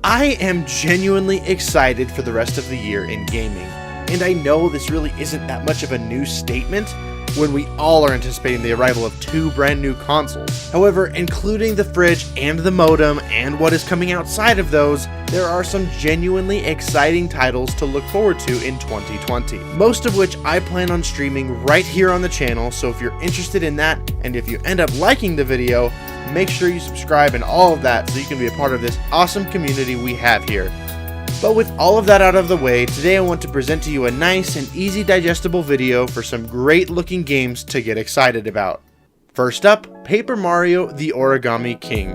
I am genuinely excited for the rest of the year in gaming, and I know this really isn't that much of a new statement when we all are anticipating the arrival of 2 brand new consoles. However, including the fridge and the modem and what is coming outside of those, there are some genuinely exciting titles to look forward to in 2020. Most of which I plan on streaming right here on the channel, so if you're interested in that, and if you end up liking the video, make sure you subscribe and all of that so you can be a part of this awesome community we have here. But with all of that out of the way, today I want to present to you a nice and easy digestible video for some great looking games to get excited about. First up, Paper Mario: The Origami King.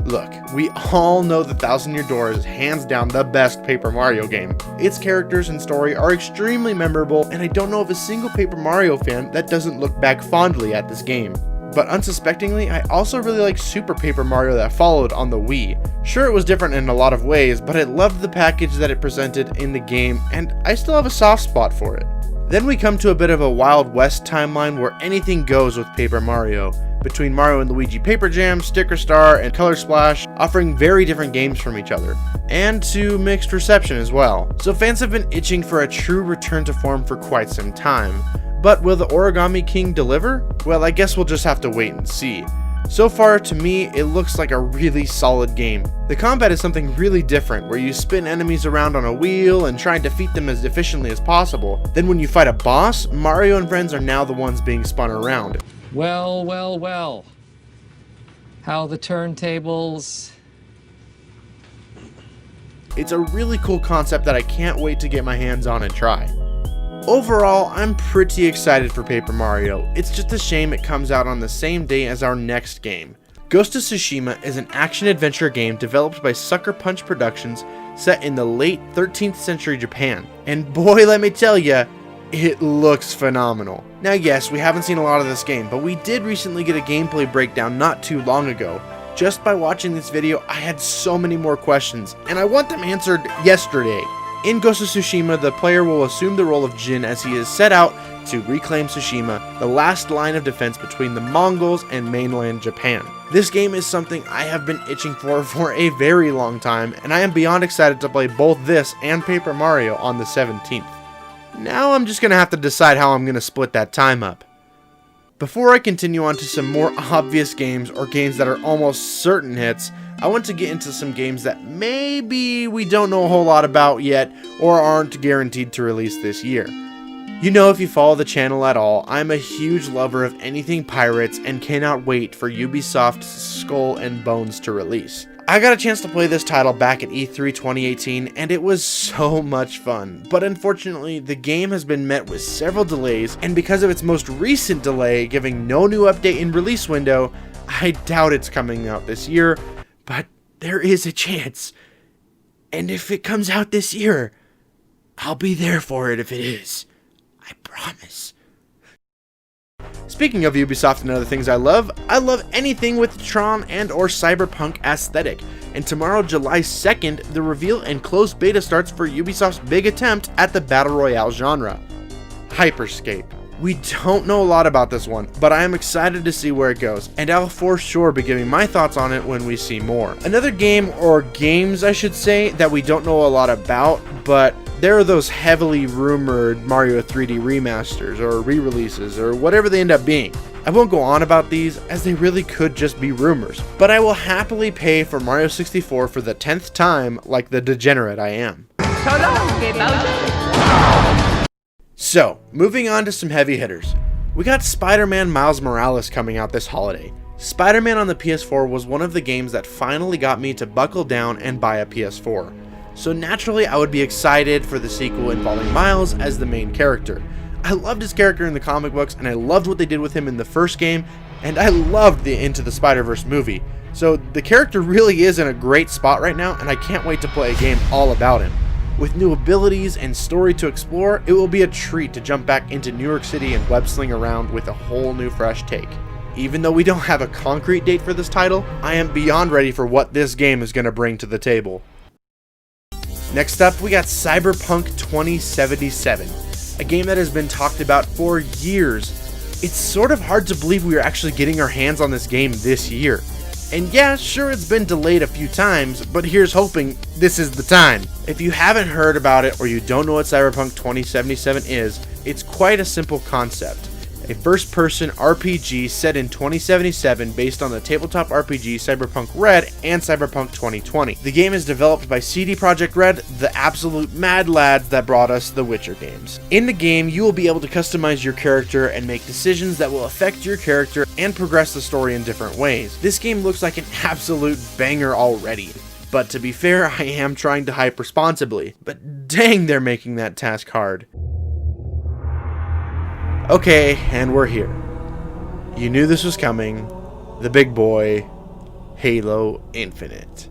Look, we all know the Thousand Year Door is hands down the best Paper Mario game. Its characters and story are extremely memorable, and I don't know of a single Paper Mario fan that doesn't look back fondly at this game. But unsuspectingly, I also really like Super Paper Mario that followed on the Wii. Sure, it was different in a lot of ways, but I loved the package that it presented in the game, and I still have a soft spot for it. Then we come to a bit of a Wild West timeline where anything goes with Paper Mario, between Mario and Luigi Paper Jam, Sticker Star, and Color Splash, offering very different games from each other, and to mixed reception as well. So fans have been itching for a true return to form for quite some time. But will the Origami King deliver? Well, I guess we'll just have to wait and see. So far, to me, it looks like a really solid game. The combat is something really different, where you spin enemies around on a wheel and try and defeat them as efficiently as possible. Then when you fight a boss, Mario and friends are now the ones being spun around. Well, well, well. How the turntables... It's a really cool concept that I can't wait to get my hands on and try. Overall, I'm pretty excited for Paper Mario. It's just a shame it comes out on the same day as our next game. Ghost of Tsushima is an action-adventure game developed by Sucker Punch Productions set in the late 13th century Japan. And boy, let me tell ya, it looks phenomenal. Now yes, we haven't seen a lot of this game, but we did recently get a gameplay breakdown not too long ago. Just by watching this video, I had so many more questions, and I want them answered yesterday. In Ghost of Tsushima, the player will assume the role of Jin as he is set out to reclaim Tsushima, the last line of defense between the Mongols and mainland Japan. This game is something I have been itching for a very long time, and I am beyond excited to play both this and Paper Mario on the 17th. Now I'm just going to have to decide how I'm going to split that time up. Before I continue on to some more obvious games or games that are almost certain hits, I want to get into some games that maybe we don't know a whole lot about yet or aren't guaranteed to release this year. You know, if you follow the channel at all, I'm a huge lover of anything pirates and cannot wait for Ubisoft's Skull and Bones to release. I got a chance to play this title back at E3 2018 and it was so much fun, but unfortunately the game has been met with several delays, and because of its most recent delay giving no new update in release window, I doubt it's coming out this year. But there is a chance, and if it comes out this year, I'll be there for it if it is. I promise. Speaking of Ubisoft and other things I love anything with Tron and or cyberpunk aesthetic, and tomorrow, July 2nd, the reveal and closed beta starts for Ubisoft's big attempt at the Battle Royale genre, Hyperscape. We don't know a lot about this one, but I am excited to see where it goes, and I'll for sure be giving my thoughts on it when we see more. Another game, or games I should say, that we don't know a lot about, but there are those heavily rumored Mario 3D remasters, or re-releases, or whatever they end up being. I won't go on about these, as they really could just be rumors, but I will happily pay for Mario 64 for the 10th time like the degenerate I am. So, moving on to some heavy hitters. We got Spider-Man Miles Morales coming out this holiday. Spider-Man on the PS4 was one of the games that finally got me to buckle down and buy a PS4. So naturally I would be excited for the sequel involving Miles as the main character. I loved his character in the comic books, and I loved what they did with him in the first game, and I loved the Into the Spider-Verse movie. So the character really is in a great spot right now, and I can't wait to play a game all about him. With new abilities and story to explore, it will be a treat to jump back into New York City and web-sling around with a whole new fresh take. Even though we don't have a concrete date for this title, I am beyond ready for what this game is going to bring to the table. Next up, we got Cyberpunk 2077, a game that has been talked about for years. It's sort of hard to believe we are actually getting our hands on this game this year. And yeah, sure, it's been delayed a few times, but here's hoping this is the time. If you haven't heard about it or you don't know what Cyberpunk 2077 is, it's quite a simple concept. A first-person RPG set in 2077 based on the tabletop RPG Cyberpunk Red and Cyberpunk 2020. The game is developed by CD Projekt Red, the absolute mad lads that brought us the Witcher games. In the game, you will be able to customize your character and make decisions that will affect your character and progress the story in different ways. This game looks like an absolute banger already. But to be fair, I am trying to hype responsibly. But dang, they're making that task hard. Okay, and we're here. You knew this was coming. The big boy, Halo Infinite.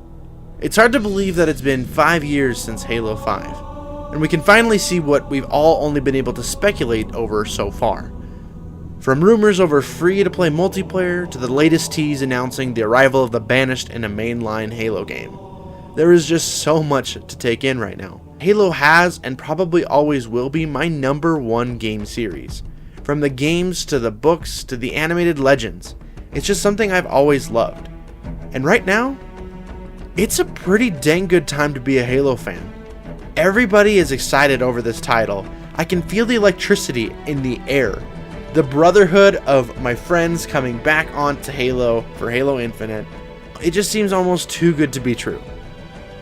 It's hard to believe that it's been 5 years since Halo 5, and we can finally see what we've all only been able to speculate over so far. From rumors over free-to-play multiplayer to the latest tease announcing the arrival of the Banished in a mainline Halo game. There is just so much to take in right now. Halo has and probably always will be my #1 game series. From the games to the books to the animated legends, it's just something I've always loved. And right now, it's a pretty dang good time to be a Halo fan. Everybody is excited over this title. I can feel the electricity in the air. The brotherhood of my friends coming back onto Halo for Halo Infinite. It just seems almost too good to be true.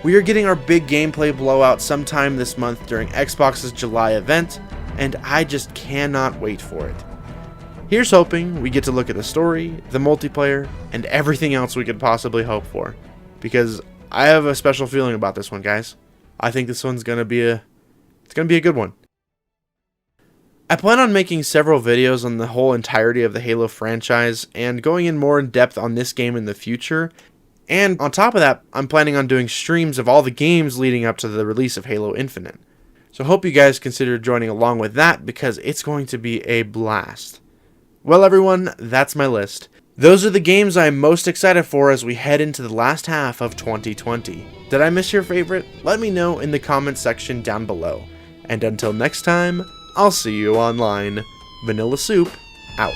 We are getting our big gameplay blowout sometime this month during Xbox's July event, and I just cannot wait for it. Here's hoping we get to look at the story, the multiplayer, and everything else we could possibly hope for. Because I have a special feeling about this one, guys. I think this one's gonna be a good one. I plan on making several videos on the whole entirety of the Halo franchise and going in more in depth on this game in the future. And on top of that, I'm planning on doing streams of all the games leading up to the release of Halo Infinite. So I hope you guys consider joining along with that because it's going to be a blast. Well everyone, that's my list. Those are the games I'm most excited for as we head into the last half of 2020. Did I miss your favorite? Let me know in the comments section down below. And until next time, I'll see you online. Vanilla Soup, out.